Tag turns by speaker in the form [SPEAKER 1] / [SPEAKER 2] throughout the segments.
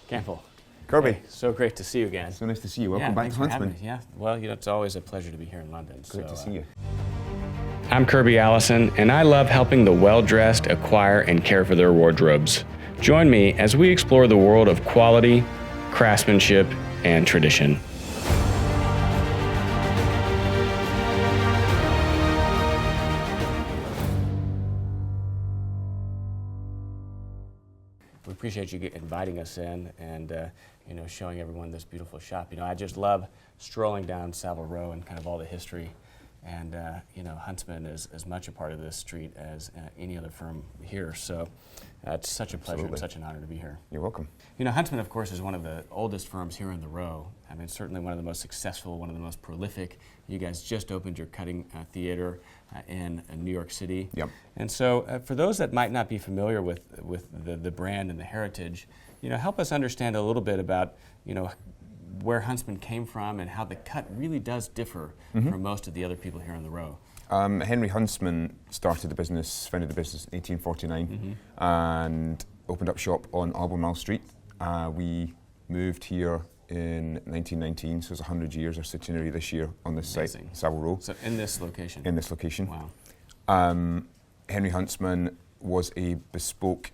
[SPEAKER 1] Campbell.
[SPEAKER 2] Kirby.
[SPEAKER 1] Hey, so great to see you again.
[SPEAKER 2] So nice to see you. Welcome back to Huntsman.
[SPEAKER 1] Yeah, well, it's always a pleasure to be here in London.
[SPEAKER 2] Great to see you.
[SPEAKER 1] I'm Kirby Allison, and I love helping the well-dressed acquire and care for their wardrobes. Join me as we explore the world of quality, craftsmanship, and tradition. We appreciate you inviting us in and showing everyone this beautiful shop. I just love strolling down Savile Row and kind of all the history. And Huntsman is as much a part of this street as any other firm here. So it's such a pleasure and such an honor to be here.
[SPEAKER 2] You're welcome.
[SPEAKER 1] Huntsman, of course, is one of the oldest firms here in the Row. I mean, certainly one of the most successful, one of the most prolific. You guys just opened your cutting theater in New York City.
[SPEAKER 2] Yep.
[SPEAKER 1] And so for those that might not be familiar with the brand and the heritage, help us understand a little bit about, where Huntsman came from and how the cut really does differ from most of the other people here in the Row.
[SPEAKER 2] Henry Huntsman founded the business in 1849 and opened up shop on Albemarle Street. We moved here in 1919, so it's 100 years, our centenary this year on this site, Savile Row.
[SPEAKER 1] So in this location?
[SPEAKER 2] In this location.
[SPEAKER 1] Wow.
[SPEAKER 2] Henry Huntsman was a bespoke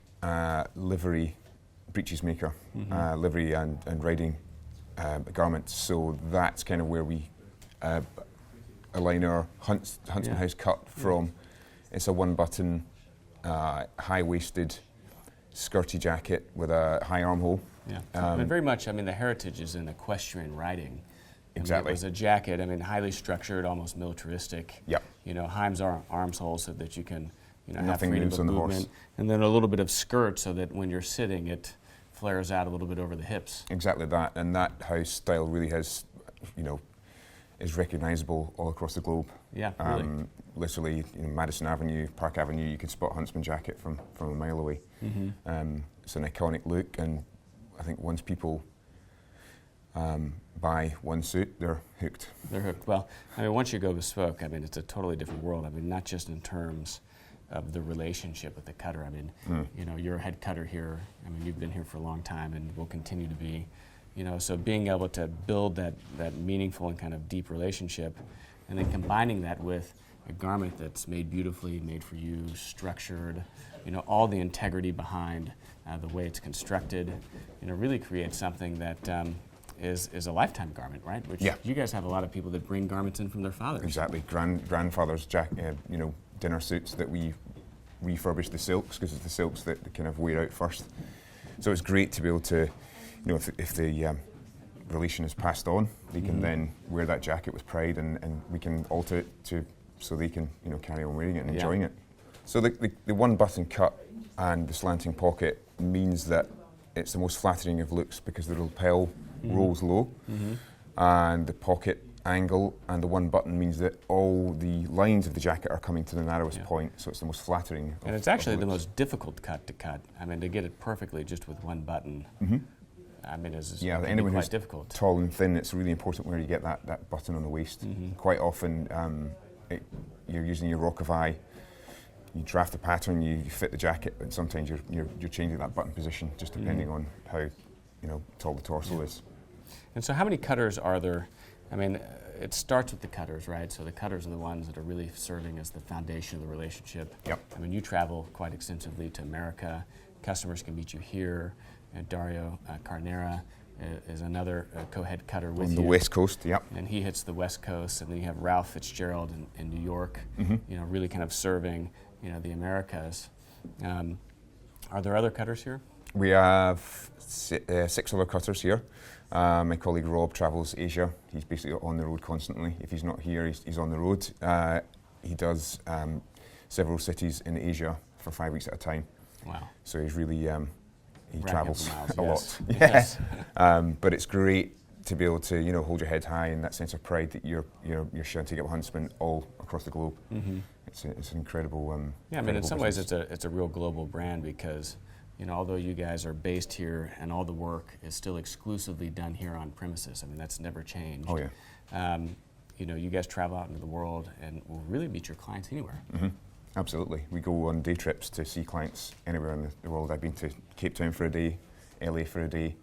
[SPEAKER 2] livery breeches maker, livery and riding garments, so that's kind of where we align our Huntsman House cut from. It's a one-button, high-waisted, skirty jacket with a high armhole.
[SPEAKER 1] Yeah, and very much, the heritage is in equestrian riding.
[SPEAKER 2] Exactly.
[SPEAKER 1] It was a jacket, highly structured, almost militaristic.
[SPEAKER 2] Yep.
[SPEAKER 1] Heims arms hole so that you can, have
[SPEAKER 2] Nothing
[SPEAKER 1] freedom
[SPEAKER 2] moves
[SPEAKER 1] of
[SPEAKER 2] on the
[SPEAKER 1] movement.
[SPEAKER 2] horse.
[SPEAKER 1] And then a little bit of skirt so that when you're sitting, it flares out a little bit over the hips.
[SPEAKER 2] Exactly that, and that house style really has, is recognisable all across the globe.
[SPEAKER 1] Yeah, really.
[SPEAKER 2] Literally, Madison Avenue, Park Avenue, you can spot a Huntsman jacket from a mile away. It's an iconic look, and I think once people buy one suit, they're hooked.
[SPEAKER 1] They're hooked. Well, once you go bespoke, it's a totally different world. Not just in terms of the relationship with the cutter. You're a head cutter here. You've been here for a long time and will continue to be. So being able to build that meaningful and kind of deep relationship, and then combining that with a garment that's made beautifully, made for you, structured, all the integrity behind the way it's constructed, really creates something that is a lifetime garment, right? Which you guys have a lot of people that bring garments in from their fathers.
[SPEAKER 2] Exactly, grandfather's dinner suits that we refurbish the silks, because it's the silks that kind of wear out first. So it's great to be able to, if the relation is passed on, they can then wear that jacket with pride, and we can alter it so they can carry on wearing it and enjoying it. So the one button cut and the slanting pocket means that it's the most flattering of looks, because the lapel rolls low, and the pocket angle and the one button means that all the lines of the jacket are coming to the narrowest point, so it's the most flattering.
[SPEAKER 1] And it's actually the most difficult cut to cut. To get it perfectly just with one button. It's
[SPEAKER 2] anyone
[SPEAKER 1] quite
[SPEAKER 2] who's
[SPEAKER 1] difficult.
[SPEAKER 2] Tall and thin, it's really important where you get that button on the waist. Quite often, you're using your rock of eye. You draft the pattern, you fit the jacket, and sometimes you're changing that button position just depending on how tall the torso is.
[SPEAKER 1] And so, how many cutters are there? It starts with the cutters, right? So the cutters are the ones that are really serving as the foundation of the relationship.
[SPEAKER 2] Yep.
[SPEAKER 1] You travel quite extensively to America. Customers can meet you here. Dario Carnera is another co-head cutter with you.
[SPEAKER 2] On the West Coast, yep.
[SPEAKER 1] And he hits the West Coast. And then you have Ralph Fitzgerald in New York, really kind of serving, the Americas. Are there other cutters here?
[SPEAKER 2] We have 6 other cutters here. My colleague Rob travels Asia. He's basically on the road constantly. If he's not here, he's on the road. He does several cities in Asia for 5 weeks at a time.
[SPEAKER 1] Wow.
[SPEAKER 2] So he's really, he travels
[SPEAKER 1] miles,
[SPEAKER 2] a lot.
[SPEAKER 1] Yes.
[SPEAKER 2] But it's great to be able to, you know, hold your head high and that sense of pride that you're shouting at Huntsman all across the globe.
[SPEAKER 1] Mm-hmm.
[SPEAKER 2] It's an incredible.
[SPEAKER 1] Yeah, I mean, in some ways,
[SPEAKER 2] business.
[SPEAKER 1] it's a real global brand because, you know, although you guys are based here and all the work is still exclusively done here on premises. I mean, that's never changed.
[SPEAKER 2] Oh yeah.
[SPEAKER 1] You know, you guys travel out into the world and will really meet your clients anywhere.
[SPEAKER 2] Mm-hmm. Absolutely. We go on day trips to see clients anywhere in the world. I've been to Cape Town for a day, LA for a day,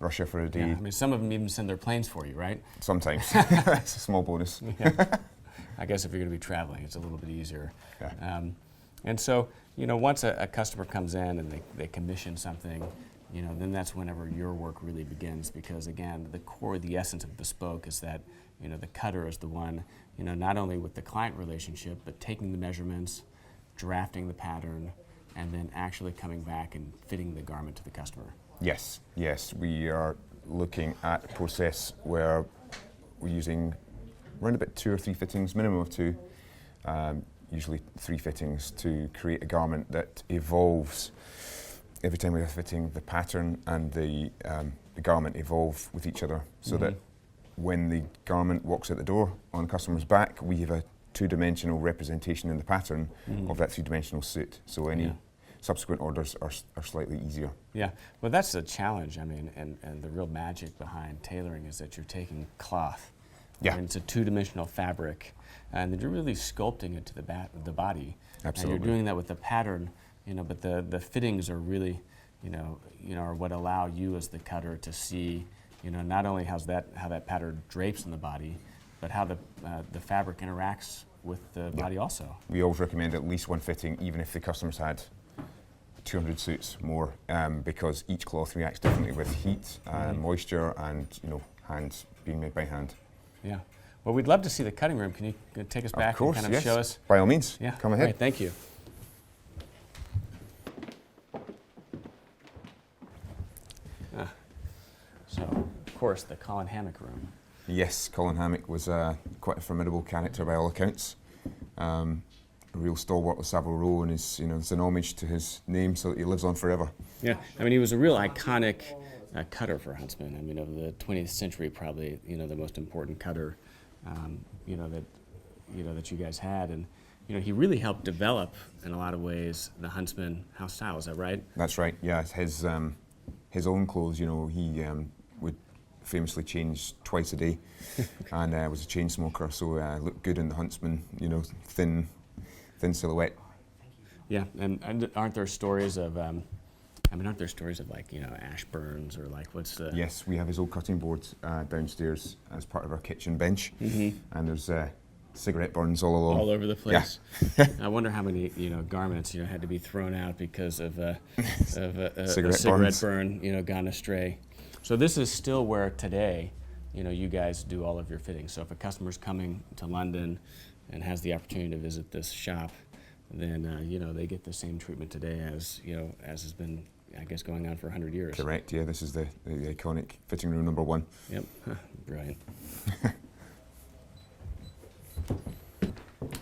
[SPEAKER 2] Russia for a day.
[SPEAKER 1] Yeah, I mean, some of them even send their planes for you, right?
[SPEAKER 2] Sometimes. It's a small bonus.
[SPEAKER 1] Yeah. I guess if you're going to be traveling, it's a little bit easier.
[SPEAKER 2] Yeah.
[SPEAKER 1] And so, you know, once a customer comes in and they commission something, you know, then that's whenever your work really begins because, again, the core, the essence of bespoke is that, you know, the cutter is the one, you know, not only with the client relationship, but taking the measurements, drafting the pattern, and then actually coming back and fitting the garment to the customer.
[SPEAKER 2] Yes, yes. We are looking at a process where we're using around about 2 or 3 fittings, minimum of 2, usually 3 fittings to create a garment that evolves. Every time we are fitting, the pattern and the garment evolve with each other so that when the garment walks out the door on the customer's back, we have a 2-dimensional representation in the pattern of that 3-dimensional suit. So any subsequent orders are slightly easier.
[SPEAKER 1] Yeah, well, that's the challenge. I mean, and the real magic behind tailoring is that you're taking cloth.
[SPEAKER 2] Yeah.
[SPEAKER 1] And it's a 2-dimensional fabric, and you're really sculpting it to the body.
[SPEAKER 2] Absolutely.
[SPEAKER 1] And you're doing that with the pattern, you know, but the fittings are really, you know, are what allow you as the cutter to see, you know, not only how that pattern drapes on the body, but how the fabric interacts with the body also.
[SPEAKER 2] We always recommend at least 1 fitting, even if the customer's had 200 suits more, because each cloth reacts differently with heat, moisture, and, you know, hands being made by hand.
[SPEAKER 1] Yeah. Well, we'd love to see the cutting room. Can you take us back
[SPEAKER 2] Of course,
[SPEAKER 1] and kind of show us?
[SPEAKER 2] By all means.
[SPEAKER 1] Yeah.
[SPEAKER 2] Come ahead.
[SPEAKER 1] All right, thank you. So, of course, the Colin Hammock room.
[SPEAKER 2] Yes, Colin Hammock was quite a formidable character by all accounts. A real stalwart of Savile Row, and is, you know, it's an homage to his name, so that he lives on forever.
[SPEAKER 1] Yeah, I mean, he was a real iconic cutter for Huntsman. I mean, of the 20th century, probably, you know, the most important cutter, you know, that you guys had, and you know, he really helped develop, in a lot of ways, the Huntsman house style. Is that right?
[SPEAKER 2] That's right. Yeah, his own clothes. You know, he would famously change twice a day, and was a chain smoker, so looked good in the Huntsman. You know, thin silhouette.
[SPEAKER 1] Yeah, and aren't there stories of? I mean, aren't there stories of, like, you know, ash burns or, like, what's the?
[SPEAKER 2] Yes, we have his old cutting board downstairs as part of our kitchen bench, and there's cigarette burns all along.
[SPEAKER 1] All over the place.
[SPEAKER 2] Yeah.
[SPEAKER 1] I wonder how many, you know, garments, you know, had to be thrown out because of a
[SPEAKER 2] cigarette
[SPEAKER 1] burn, you know, gone astray. So this is still where today, you know, you guys do all of your fittings. So if a customer's coming to London and has the opportunity to visit this shop, then you know, they get the same treatment today as, you know, as has been, I guess, going on for 100 years.
[SPEAKER 2] Correct. Yeah, this is the iconic fitting room number 1.
[SPEAKER 1] Yep. Brilliant.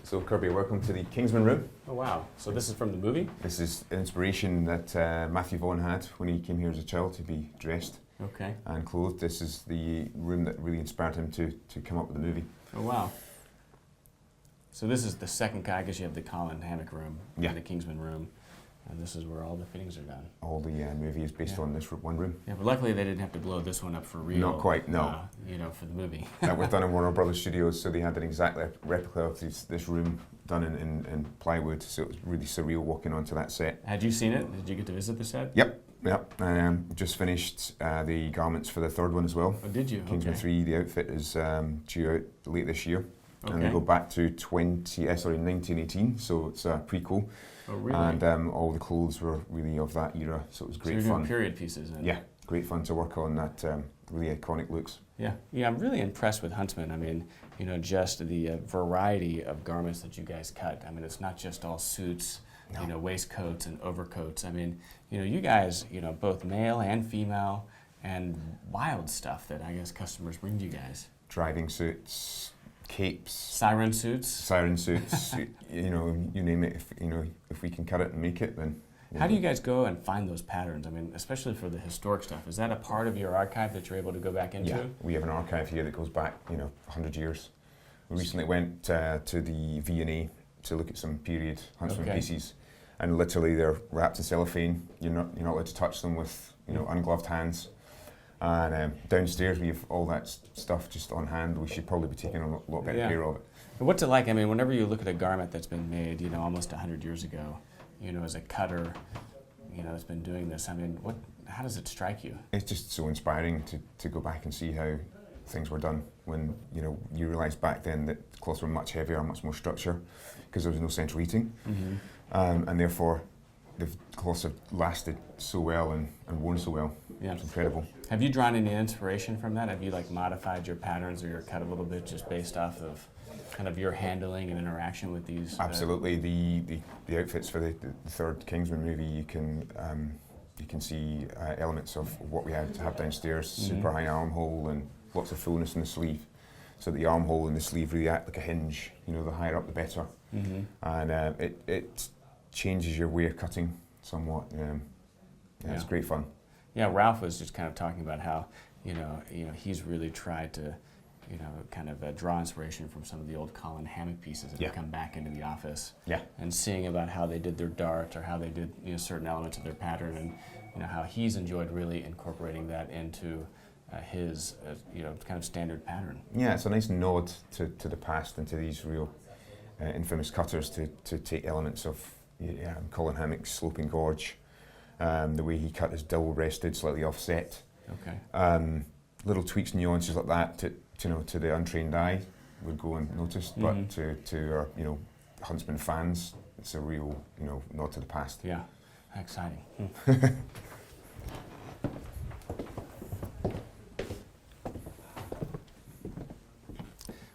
[SPEAKER 2] So Kirby, welcome to the Kingsman Room.
[SPEAKER 1] Oh wow! So this is from the movie?
[SPEAKER 2] This is an inspiration that Matthew Vaughan had when he came here as a child to be dressed and clothed. This is the room that really inspired him to come up with the movie.
[SPEAKER 1] Oh wow! So this is the second guy. I guess you have the Colin Hammock room and the Kingsman room, and this is where all the fittings are done.
[SPEAKER 2] All the movie is based on this one room.
[SPEAKER 1] Yeah, but luckily they didn't have to blow this one up for real.
[SPEAKER 2] Not quite, no.
[SPEAKER 1] You know, for the movie.
[SPEAKER 2] That was done in Warner Brothers Studios, so they had an exact replica of this room done in plywood, so it was really surreal walking onto that set.
[SPEAKER 1] Had you seen it? Did you get to visit the set?
[SPEAKER 2] Yep. Just finished the garments for the 3rd one as well.
[SPEAKER 1] Oh, did you?
[SPEAKER 2] Kingsman 3, the outfit is due out late this year.
[SPEAKER 1] Okay.
[SPEAKER 2] And we go back to 1918, so it's a prequel.
[SPEAKER 1] Oh, really?
[SPEAKER 2] And all the clothes were really of that era, so it was great
[SPEAKER 1] so you're
[SPEAKER 2] fun.
[SPEAKER 1] doing period pieces then?
[SPEAKER 2] Yeah, great fun to work on that really iconic looks.
[SPEAKER 1] Yeah, I'm really impressed with Huntsman. I mean, you know, just the variety of garments that you guys cut. I mean, it's not just all suits, you know, waistcoats and overcoats. I mean, you know, you guys, you know, both male and female, and wild stuff that I guess customers bring to you guys.
[SPEAKER 2] Driving suits, capes,
[SPEAKER 1] siren suits,
[SPEAKER 2] you know, you name it. If we can cut it and make it, then
[SPEAKER 1] How do you guys go and find those patterns? I mean, especially for the historic stuff. Is that a part of your archive that you're able to go back into?
[SPEAKER 2] Yeah, we have an archive here that goes back, 100 years. We recently went to the V&A to look at some period Huntsman pieces, and literally they're wrapped in cellophane. You're not allowed to touch them with ungloved hands. And downstairs we have all that stuff just on hand. We should probably be taking a lot better care of it.
[SPEAKER 1] And what's it like? I mean, whenever you look at a garment that's been made, almost 100 years ago, as a cutter, that's been doing this. I mean, how does it strike you?
[SPEAKER 2] It's just so inspiring to go back and see how things were done when you realise back then that cloths were much heavier, much more structure, because there was no central heating, and therefore the cloths have lasted so well and worn so well. Yeah, it's incredible.
[SPEAKER 1] Have you drawn any inspiration from that? Have you modified your patterns or your cut a little bit just based off of kind of your handling and interaction with these?
[SPEAKER 2] Absolutely. The outfits for the third Kingsman movie, you can see elements of what we have downstairs. Super high armhole and lots of fullness in the sleeve, so the armhole and the sleeve really act like a hinge. The higher up the better, and it changes your way of cutting somewhat. It's great fun.
[SPEAKER 1] Yeah, Ralph was just kind of talking about how he's really tried to kind of draw inspiration from some of the old Colin hammock pieces that have come back into the office. Yeah, and seeing about how they did their dart or how they did certain elements of their pattern, and how he's enjoyed really incorporating that into his kind of standard pattern.
[SPEAKER 2] Yeah, it's a nice nod to the past and to these real infamous cutters to take elements of Colin Hammock's sloping gorge. The way he cut his double-breasted, slightly offset. Okay. Little tweaks, nuances like that to the untrained eye would go unnoticed, but to our Huntsman fans, it's a real nod to the past.
[SPEAKER 1] Yeah, exciting.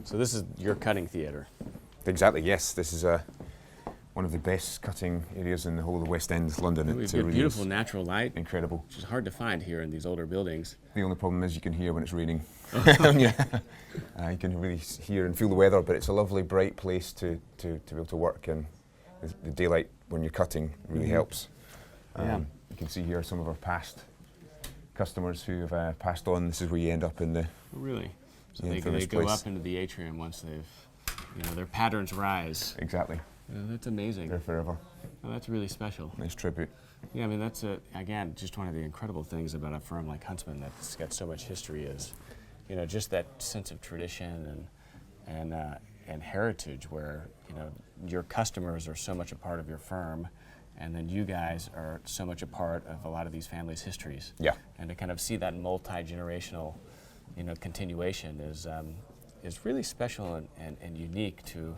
[SPEAKER 1] So this is your cutting theatre.
[SPEAKER 2] Exactly. Yes, this is one of the best cutting areas in the whole of the West End of London.
[SPEAKER 1] It's really beautiful natural light.
[SPEAKER 2] Incredible.
[SPEAKER 1] Which is hard to find here in these older buildings.
[SPEAKER 2] The only problem is you can hear when it's raining. You can really hear and feel the weather, but it's a lovely bright place to be able to work, and the daylight when you're cutting really helps. You can see here some of our past customers who have passed on. This is where you end up in the
[SPEAKER 1] Really? So they go up into the atrium once they've, their patterns rise.
[SPEAKER 2] Exactly.
[SPEAKER 1] That's amazing.
[SPEAKER 2] They're forever.
[SPEAKER 1] Well, that's really special.
[SPEAKER 2] Nice tribute.
[SPEAKER 1] Yeah, I mean, that's, again, just one of the incredible things about a firm like Huntsman that's got so much history is, just that sense of tradition and heritage where, your customers are so much a part of your firm, and then you guys are so much a part of a lot of these families' histories.
[SPEAKER 2] Yeah.
[SPEAKER 1] And to kind of see that multi-generational, continuation is really special and unique to,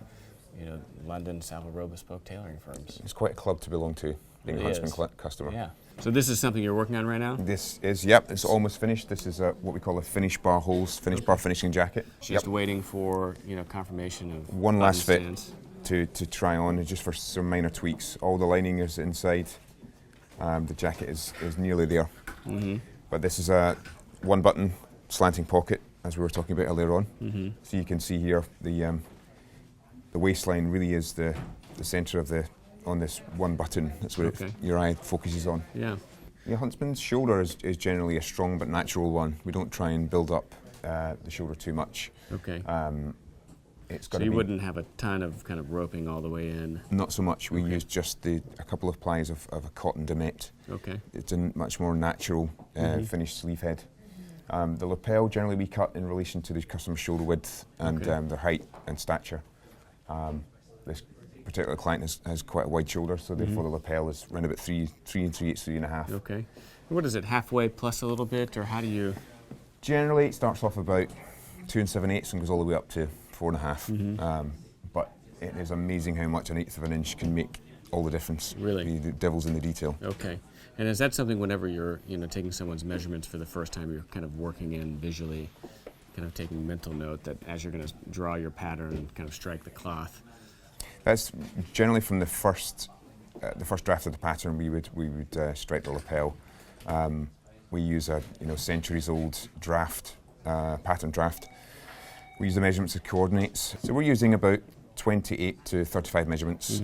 [SPEAKER 1] London Savile Row bespoke tailoring firms.
[SPEAKER 2] It's quite a club to belong to, being a Huntsman customer.
[SPEAKER 1] Yeah. So this is something you're working on right now?
[SPEAKER 2] This is, it's almost finished. This is what we call a finish bar holes, finish bar finishing jacket.
[SPEAKER 1] Just waiting for, confirmation of
[SPEAKER 2] one last fit to try on, just for some minor tweaks. All the lining is inside. The jacket is nearly there. But this is a one button slanting pocket, as we were talking about earlier on. So you can see here the waistline really is the centre of on this one button. That's what your eye focuses on. Yeah. Huntsman's shoulder is generally a strong but natural one. We don't try and build up the shoulder too much. Okay. It's got
[SPEAKER 1] so you wouldn't have a ton of kind of roping all the way in?
[SPEAKER 2] Not so much. We use just a couple of plies of a cotton damette. Okay. It's a much more natural finished sleeve head. The lapel generally we cut in relation to the customer's shoulder width and their height and stature. This particular client has quite a wide shoulder, so therefore the lapel is around about 3 3/8, 3.5.
[SPEAKER 1] Okay. What is it, halfway plus a little bit, or how do you?
[SPEAKER 2] Generally, it starts off about 2 7/8 and goes all the way up to 4.5. But it is amazing how much 1/8 of an inch can make all the difference. Really? The devil's in the detail.
[SPEAKER 1] Okay. And is that something whenever you're taking someone's measurements for the first time, you're kind of working in visually, kind of taking mental note that as you're going to draw your pattern and kind of strike the cloth?
[SPEAKER 2] That's generally from the first draft of the pattern. We would strike the lapel. We use a centuries-old draft, pattern draft. We use the measurements of coordinates. So we're using about 28 to 35 measurements.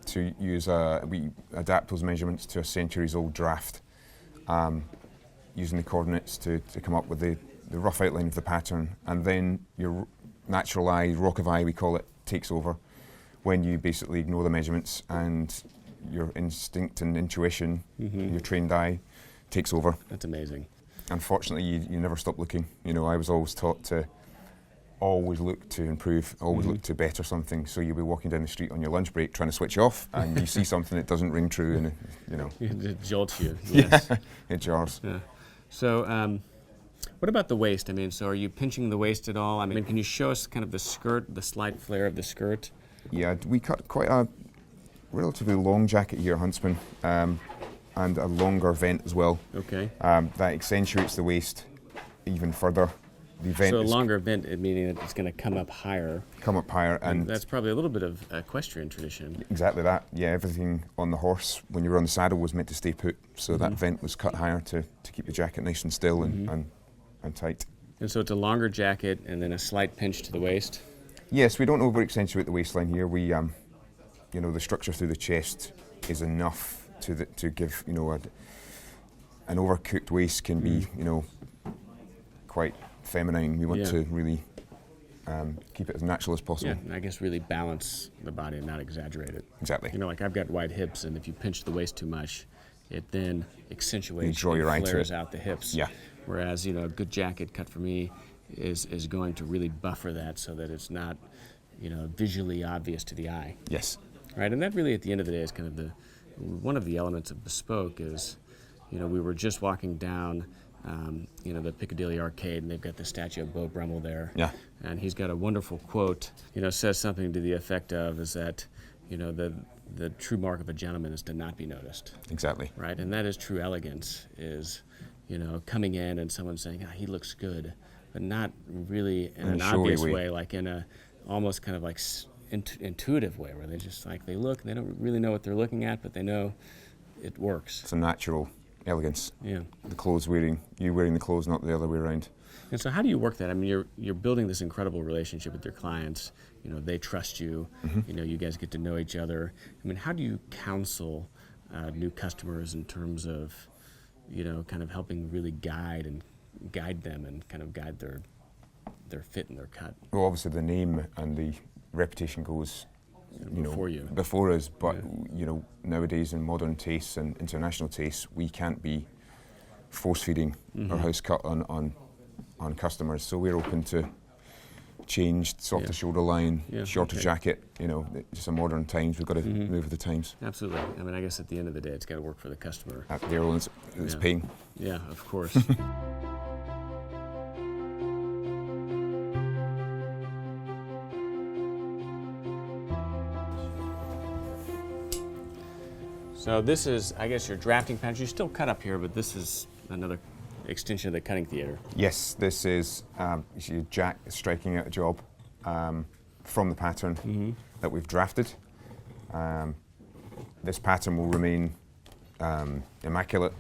[SPEAKER 2] to use we adapt those measurements to a centuries-old draft, using the coordinates to come up with the rough outline of the pattern, and then your natural eye, rock of eye we call it, takes over when you basically ignore the measurements and your instinct and intuition, your trained eye, takes over.
[SPEAKER 1] That's amazing.
[SPEAKER 2] Unfortunately, you never stop looking. You know, I was always taught to always look to improve, always look to better something. So you'll be walking down the street on your lunch break trying to switch off, and you see something that doesn't ring true, and you know,
[SPEAKER 1] it jolts you. Yes.
[SPEAKER 2] Yeah, it jars.
[SPEAKER 1] Yeah. So, what about the waist? I mean, so are you pinching the waist at all? I mean, can you show us kind of the skirt, the slight flare of the skirt?
[SPEAKER 2] Yeah, we cut quite a relatively long jacket here, Huntsman, and a longer vent as well.
[SPEAKER 1] Okay.
[SPEAKER 2] That accentuates the waist even further. The vent
[SPEAKER 1] so a longer vent, meaning that it's going to come up higher.
[SPEAKER 2] Come up higher, and
[SPEAKER 1] that's probably a little bit of equestrian tradition.
[SPEAKER 2] Exactly that. Yeah, everything on the horse when you were on the saddle was meant to stay put, so that vent was cut higher to keep the jacket nice and still and tight.
[SPEAKER 1] And so it's a longer jacket and then a slight pinch to the waist.
[SPEAKER 2] Yes, we don't over accentuate the waistline here. We, you know, the structure through the chest is enough to give, you know, an overcooked waist can be, you know, quite feminine. We want to really keep it as natural as possible.
[SPEAKER 1] Yeah, and I guess really balance the body and not exaggerate it.
[SPEAKER 2] Exactly.
[SPEAKER 1] You know, like I've got wide hips, and if you pinch the waist too much, it then accentuates,
[SPEAKER 2] you draw your eye to
[SPEAKER 1] flares
[SPEAKER 2] it.
[SPEAKER 1] out the hips.
[SPEAKER 2] Yeah.
[SPEAKER 1] Whereas, you know, a good jacket cut for me is going to really buffer that so that it's not, you know, visually obvious to the eye.
[SPEAKER 2] Yes.
[SPEAKER 1] Right, and that really at the end of the day is kind of one of the elements of bespoke is, you know, we were just walking down, you know, the Piccadilly Arcade, and they've got the statue of Beau Brummel there.
[SPEAKER 2] Yeah.
[SPEAKER 1] And he's got a wonderful quote, you know, says something to the effect of is that, you know, the true mark of a gentleman is to not be noticed.
[SPEAKER 2] Exactly.
[SPEAKER 1] Right, and that is true elegance, is, you know, coming in and someone saying, he looks good, but not really in an obvious way, like in a almost kind of like intuitive way, where they just like, they look, and they don't really know what they're looking at, but they know it works.
[SPEAKER 2] It's a natural elegance.
[SPEAKER 1] Yeah.
[SPEAKER 2] The clothes you wearing the clothes, not the other way around.
[SPEAKER 1] And so how do you work that? I mean, you're building this incredible relationship with your clients. You know, they trust you. You know, you guys get to know each other. I mean, how do you counsel new customers in terms of, you know, kind of helping really guide them and kind of guide their fit and their cut?
[SPEAKER 2] Well, obviously the name and the reputation goes, you know, before us, but you know, nowadays in modern tastes and international tastes, we can't be force feeding our house cut on customers. So we're open to changed, softer shoulder line, shorter jacket. You know, just in modern times, we've got to move with the times.
[SPEAKER 1] Absolutely. I mean, I guess at the end of the day, it's got to work for the customer.
[SPEAKER 2] At the airlines, it's paying.
[SPEAKER 1] Yeah, of course. So this is, I guess, your drafting pantry. You still cut up here, but this is another extension of the cutting theater.
[SPEAKER 2] Yes, this is Jack striking out a job from the pattern that we've drafted. This pattern will remain immaculate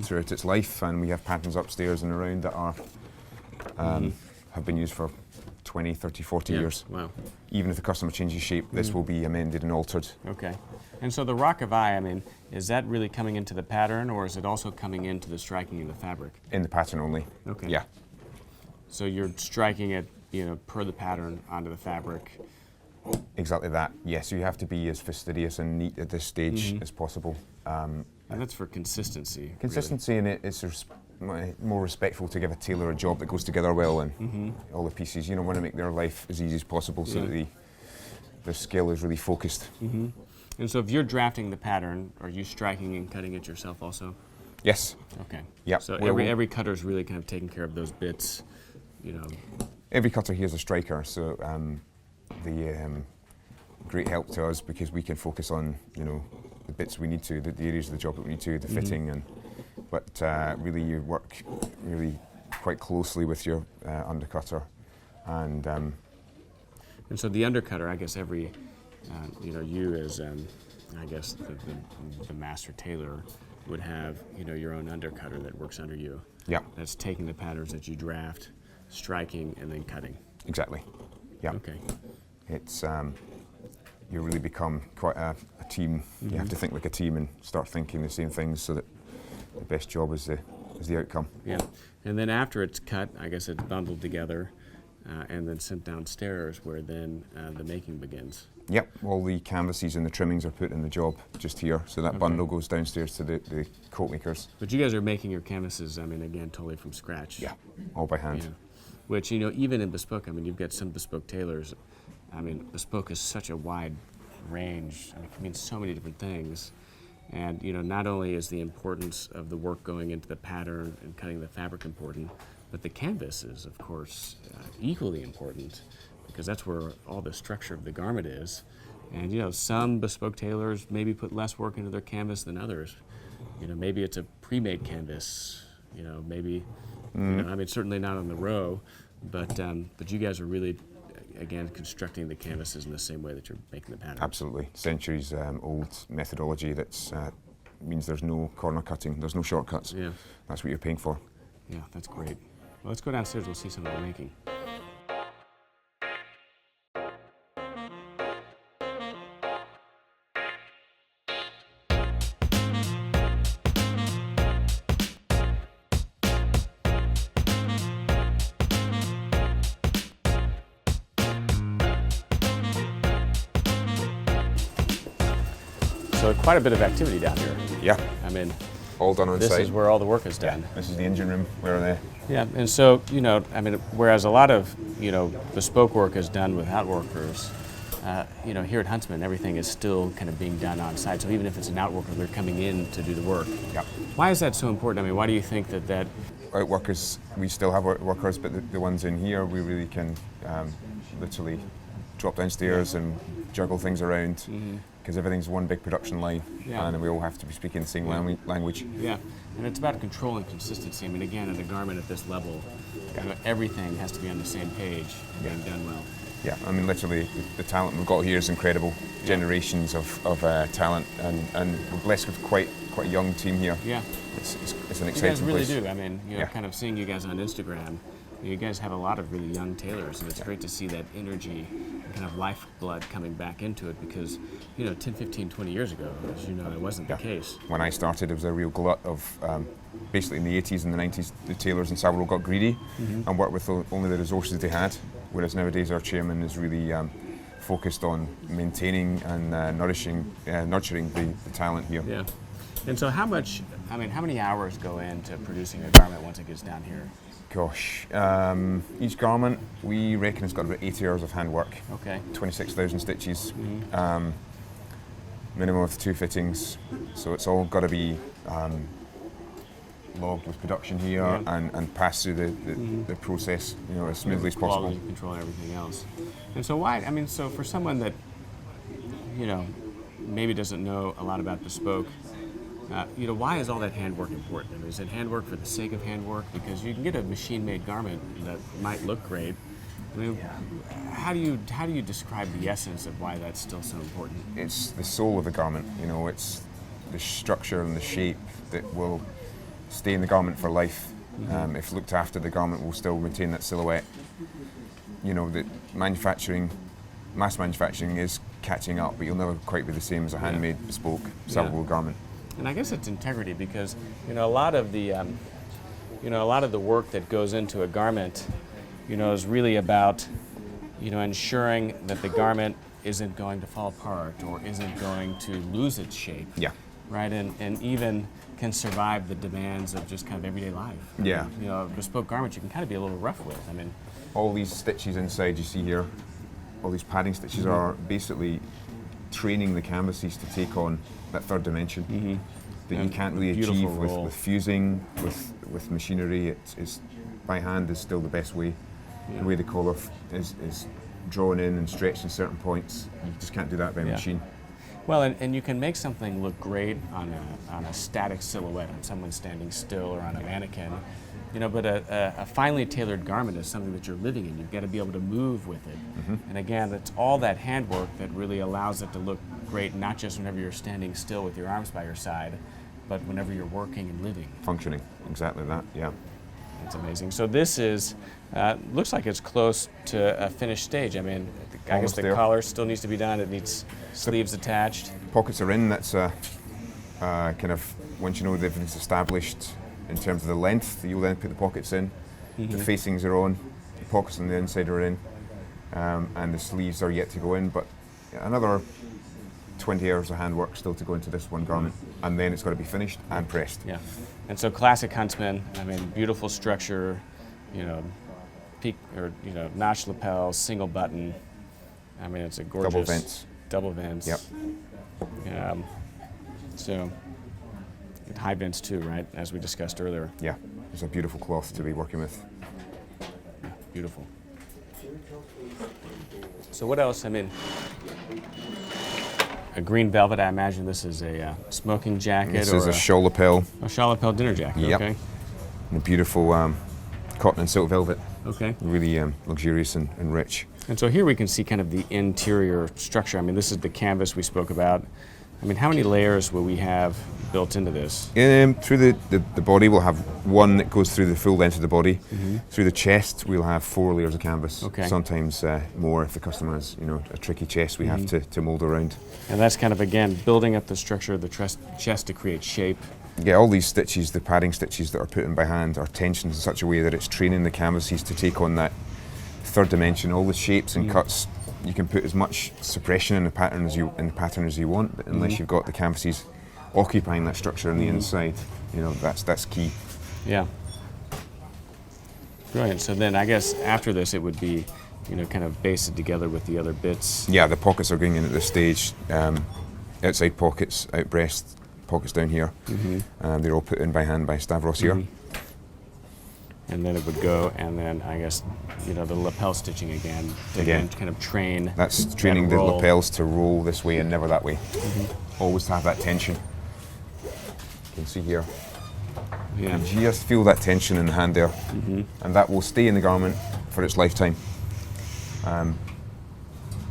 [SPEAKER 2] throughout its life, and we have patterns upstairs and around that are have been used for 20, 30, 40 years.
[SPEAKER 1] Wow.
[SPEAKER 2] Even if the customer changes shape, this will be amended and altered.
[SPEAKER 1] Okay. And so the rock of eye, I mean, is that really coming into the pattern, or is it also coming into the striking of the fabric?
[SPEAKER 2] In the pattern only.
[SPEAKER 1] Okay.
[SPEAKER 2] Yeah.
[SPEAKER 1] So you're striking it, you know, per the pattern onto the fabric.
[SPEAKER 2] Exactly that. Yes, you have to be as fastidious and neat at this stage as possible.
[SPEAKER 1] And that's for consistency.
[SPEAKER 2] Consistency
[SPEAKER 1] really.
[SPEAKER 2] in it is more respectful to give a tailor a job that goes together well, and all the pieces, you know, want to make their life as easy as possible so that their skill is really focused.
[SPEAKER 1] And so if you're drafting the pattern, are you striking and cutting it yourself also?
[SPEAKER 2] Yes.
[SPEAKER 1] Okay.
[SPEAKER 2] Yep.
[SPEAKER 1] So every cutter is really kind of taking care of those bits, you know.
[SPEAKER 2] Every cutter here is a striker, so the great help to us because we can focus on, you know, the bits we need to, the areas of the job that we need to, the fitting, but really you work really quite closely with your undercutter, and
[SPEAKER 1] so the undercutter, I guess you know, you as I guess the master tailor would have, you know, your own undercutter that works under you.
[SPEAKER 2] Yeah.
[SPEAKER 1] That's taking the patterns that you draft, striking, and then cutting.
[SPEAKER 2] Exactly. Yeah.
[SPEAKER 1] Okay.
[SPEAKER 2] It's you really become quite a team. You have to think like a team and start thinking the same things so that the best job is the outcome.
[SPEAKER 1] Yeah, and then after it's cut, I guess it's bundled together and then sent downstairs where then the making begins.
[SPEAKER 2] Yep, all the canvases and the trimmings are put in the job just here, so that bundle goes downstairs to the coat makers.
[SPEAKER 1] But you guys are making your canvases, I mean, again, totally from scratch.
[SPEAKER 2] Yeah, all by hand.
[SPEAKER 1] Yeah. Which, you know, even in bespoke, I mean, you've got some bespoke tailors. I mean, bespoke is such a wide range. I mean, it can mean so many different things. And, you know, not only is the importance of the work going into the pattern and cutting the fabric important, but the canvas is, of course, equally important, because that's where all the structure of the garment is. And, you know, some bespoke tailors maybe put less work into their canvas than others. You know, maybe it's a pre-made canvas, you know, maybe, you know, I mean, certainly not on the row, but you guys are really, again, constructing the canvases in the same way that you're making the pattern.
[SPEAKER 2] Absolutely. Centuries old methodology that means there's no corner cutting, there's no shortcuts.
[SPEAKER 1] Yeah.
[SPEAKER 2] That's what you're paying for.
[SPEAKER 1] Yeah, that's great. Well, let's go downstairs, we'll see some of the making. So quite a bit of activity down here.
[SPEAKER 2] Yeah,
[SPEAKER 1] I mean,
[SPEAKER 2] all done on
[SPEAKER 1] this
[SPEAKER 2] site.
[SPEAKER 1] is where all the work is done.
[SPEAKER 2] This is the engine room where they.
[SPEAKER 1] Yeah, and so, you know, I mean, whereas a lot of, you know, bespoke work is done without workers, you know, here at Huntsman, everything is still kind of being done on site. So even if it's an outworker, they're coming in to do the work.
[SPEAKER 2] Yeah.
[SPEAKER 1] Why is that so important? I mean, why do you think that
[SPEAKER 2] Outworkers, we still have outworkers, but the ones in here, we really can literally drop downstairs and juggle things around, because everything's one big production line, and we all have to be speaking the same language.
[SPEAKER 1] Yeah, and it's about control and consistency. I mean, again, in a garment at this level, you know, everything has to be on the same page and being done well.
[SPEAKER 2] Yeah, I mean, literally, the talent we've got here is incredible. Generations of talent, and we're blessed with quite a young team here.
[SPEAKER 1] Yeah.
[SPEAKER 2] It's an exciting place.
[SPEAKER 1] You guys really do. I mean, you know, kind of seeing you guys on Instagram, you guys have a lot of really young tailors, and it's great to see that energy and kind of lifeblood coming back into it, because, you know, 10, 15, 20 years ago, as you know, it wasn't the case.
[SPEAKER 2] When I started, it was a real glut of, basically in the 80s and the 90s, the tailors in Savile Row got greedy and worked with only the resources they had, whereas nowadays our chairman is really focused on maintaining and nurturing the talent here.
[SPEAKER 1] Yeah. And so how many hours go into producing a garment once it gets down here?
[SPEAKER 2] Gosh, each garment, we reckon it's got about 80 hours of handwork.
[SPEAKER 1] Okay.
[SPEAKER 2] 26,000 stitches, minimum of 2 fittings. So it's all got to be logged with production here and pass through the process, you know, as smoothly as possible.
[SPEAKER 1] Quality control and everything else. And so why, I mean, so for someone that, you know, maybe doesn't know a lot about bespoke, you know, why is all that handwork important? I mean, is it handwork for the sake of handwork? Because you can get a machine-made garment that might look great. I mean, how do you describe the essence of why that's still so important?
[SPEAKER 2] It's the soul of the garment. You know, it's the structure and the shape that will stay in the garment for life. If looked after, the garment will still retain that silhouette. You know, that mass manufacturing is catching up, but you'll never quite be the same as a handmade, bespoke Savile Row garment.
[SPEAKER 1] And I guess it's integrity, because, you know, a lot of the work that goes into a garment, you know, is really about, you know, ensuring that the garment isn't going to fall apart or isn't going to lose its shape.
[SPEAKER 2] Yeah.
[SPEAKER 1] Right, and even can survive the demands of just kind of everyday life.
[SPEAKER 2] Yeah.
[SPEAKER 1] You know, a bespoke garment you can kind of be a little rough with. I mean,
[SPEAKER 2] all these stitches inside you see here, all these padding stitches are basically training the canvases to take on that third dimension that you can't really achieve with fusing, with machinery. It's by hand is still the best way. The way the collar is drawn in and stretched in certain points, you just can't do that by machine.
[SPEAKER 1] Well, and you can make something look great on a static silhouette, on someone standing still or on a mannequin, you know, but a finely tailored garment is something that you're living in. You've got to be able to move with it. And again, it's all that handwork that really allows it to look great, not just whenever you're standing still with your arms by your side, but whenever you're working and living.
[SPEAKER 2] Functioning, exactly that, yeah.
[SPEAKER 1] It's amazing. So this is, looks like it's close to a finished stage. I mean, I guess the
[SPEAKER 2] there.
[SPEAKER 1] collar still needs to be done. It needs sleeves attached.
[SPEAKER 2] Pockets are in. That's kind of, once you know everything's established in terms of the length, you'll then put the pockets in. The facings are on, the pockets on the inside are in, and the sleeves are yet to go in, but another 20 hours of handwork still to go into this one garment, and then it's got to be finished and pressed.
[SPEAKER 1] Yeah, and so classic Huntsman, I mean, beautiful structure, you know, notched lapels, single button. I mean, it's a gorgeous...
[SPEAKER 2] Double vents.
[SPEAKER 1] Double vents.
[SPEAKER 2] Yep.
[SPEAKER 1] So, high vents too, right, as we discussed earlier.
[SPEAKER 2] Yeah, it's a beautiful cloth to be working with.
[SPEAKER 1] Yeah, beautiful. So what else? I mean, a green velvet, I imagine this is a smoking jacket.
[SPEAKER 2] This
[SPEAKER 1] or
[SPEAKER 2] is a shawl lapel.
[SPEAKER 1] A shawl lapel dinner jacket,
[SPEAKER 2] Yep.
[SPEAKER 1] okay.
[SPEAKER 2] And a beautiful cotton and silk velvet.
[SPEAKER 1] Okay.
[SPEAKER 2] Really luxurious and rich.
[SPEAKER 1] And so here we can see kind of the interior structure. I mean, this is the canvas we spoke about. I mean, how many layers will we have built into this?
[SPEAKER 2] Through the body, we'll have one that goes through the full length of the body. Through the chest, we'll have 4 layers of canvas.
[SPEAKER 1] Okay.
[SPEAKER 2] Sometimes more if the customer has, a tricky chest we have to mould around.
[SPEAKER 1] And that's kind of, again, building up the structure of the chest to create shape.
[SPEAKER 2] Yeah, all these stitches, the padding stitches that are put in by hand, are tensioned in such a way that it's training the canvases to take on that third dimension, all the shapes and cuts. You can put as much suppression in the pattern as you want, but unless you've got the canvases occupying that structure on the inside, that's key.
[SPEAKER 1] Yeah. Brilliant. So then I guess after this it would be, kind of basted together with the other bits.
[SPEAKER 2] Yeah, the pockets are going in at this stage. Outside pockets, out breast, pockets down here. They're all put in by hand by Stavros here.
[SPEAKER 1] And then it would go, and then I guess, the lapel stitching again to kind of train.
[SPEAKER 2] That's training the lapels to roll this way and never that way. Always to have that tension. You can see here.
[SPEAKER 1] Yeah.
[SPEAKER 2] You just feel that tension in the hand there, and that will stay in the garment for its lifetime.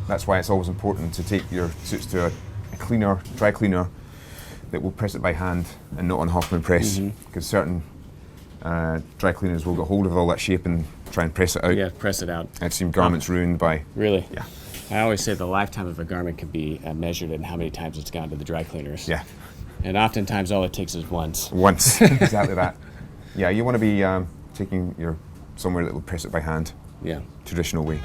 [SPEAKER 2] That's why it's always important to take your suits to a cleaner, dry cleaner, that will press it by hand and not on Hoffman press, because certain dry cleaners will get hold of all that shape and try and press it out.
[SPEAKER 1] Yeah, press it out.
[SPEAKER 2] I've seen garments ruined by...
[SPEAKER 1] Really?
[SPEAKER 2] Yeah.
[SPEAKER 1] I always say the lifetime of a garment can be measured in how many times it's gone to the dry cleaners.
[SPEAKER 2] Yeah.
[SPEAKER 1] And oftentimes all it takes is once.
[SPEAKER 2] Once, exactly that. Yeah, you want to be taking your somewhere that will press it by hand.
[SPEAKER 1] Yeah.
[SPEAKER 2] Traditional way.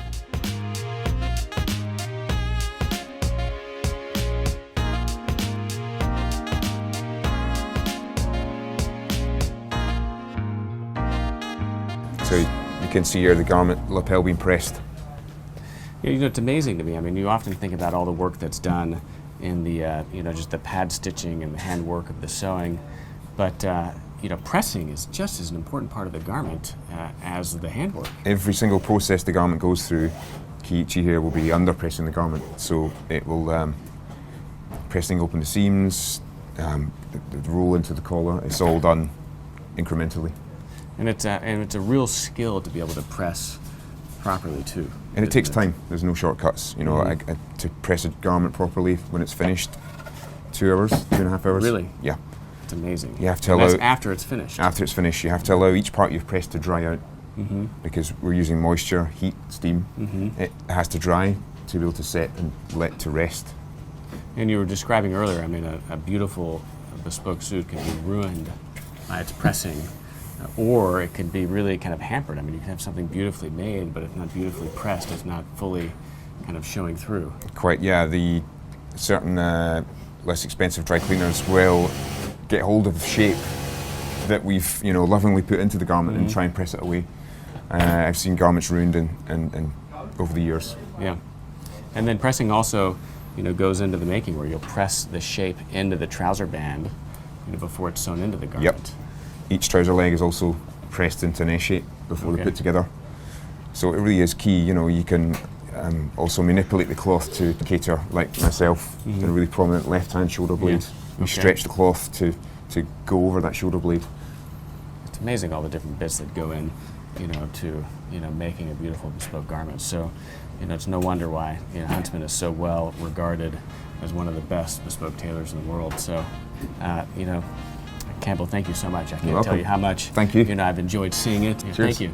[SPEAKER 2] So you can see here the garment lapel being pressed.
[SPEAKER 1] Yeah, it's amazing to me. I mean, you often think about all the work that's done in the, just the pad stitching and the handwork of the sewing, but pressing is just as an important part of the garment as the handwork.
[SPEAKER 2] Every single process the garment goes through, Kiichi here will be under pressing the garment, so it will pressing open the seams, the roll into the collar. It's all done incrementally.
[SPEAKER 1] And it's a real skill to be able to press properly too.
[SPEAKER 2] And it takes time. There's no shortcuts. To press a garment properly when it's finished, 2 hours, 2.5 hours.
[SPEAKER 1] Really?
[SPEAKER 2] Yeah.
[SPEAKER 1] It's amazing.
[SPEAKER 2] You have to
[SPEAKER 1] and
[SPEAKER 2] allow.
[SPEAKER 1] That's after it's finished.
[SPEAKER 2] After it's finished, you have to allow each part you've pressed to dry out, because we're using moisture, heat, steam. It has to dry to be able to set and let to rest.
[SPEAKER 1] And you were describing earlier, I mean, a beautiful bespoke suit can be ruined by its pressing. Or it could be really kind of hampered. I mean, you can have something beautifully made, but if not beautifully pressed, it's not fully kind of showing through.
[SPEAKER 2] Quite, yeah. The certain less expensive dry cleaners will get hold of the shape that we've, lovingly put into the garment and try and press it away. I've seen garments ruined and over the years.
[SPEAKER 1] Yeah. And then pressing also, goes into the making, where you'll press the shape into the trouser band, before it's sewn into the garment.
[SPEAKER 2] Yep. Each trouser leg is also pressed into an S shape before they're put together. So it really is key. You can also manipulate the cloth to cater, like myself, a really prominent left-hand shoulder blade. You stretch the cloth to go over that shoulder blade.
[SPEAKER 1] It's amazing all the different bits that go in, to making a beautiful bespoke garment. So, it's no wonder why Huntsman is so well regarded as one of the best bespoke tailors in the world. So, Campbell, thank you so much. I can't tell you how much
[SPEAKER 2] Thank you.
[SPEAKER 1] I've enjoyed seeing it.
[SPEAKER 2] Cheers.
[SPEAKER 1] Thank you.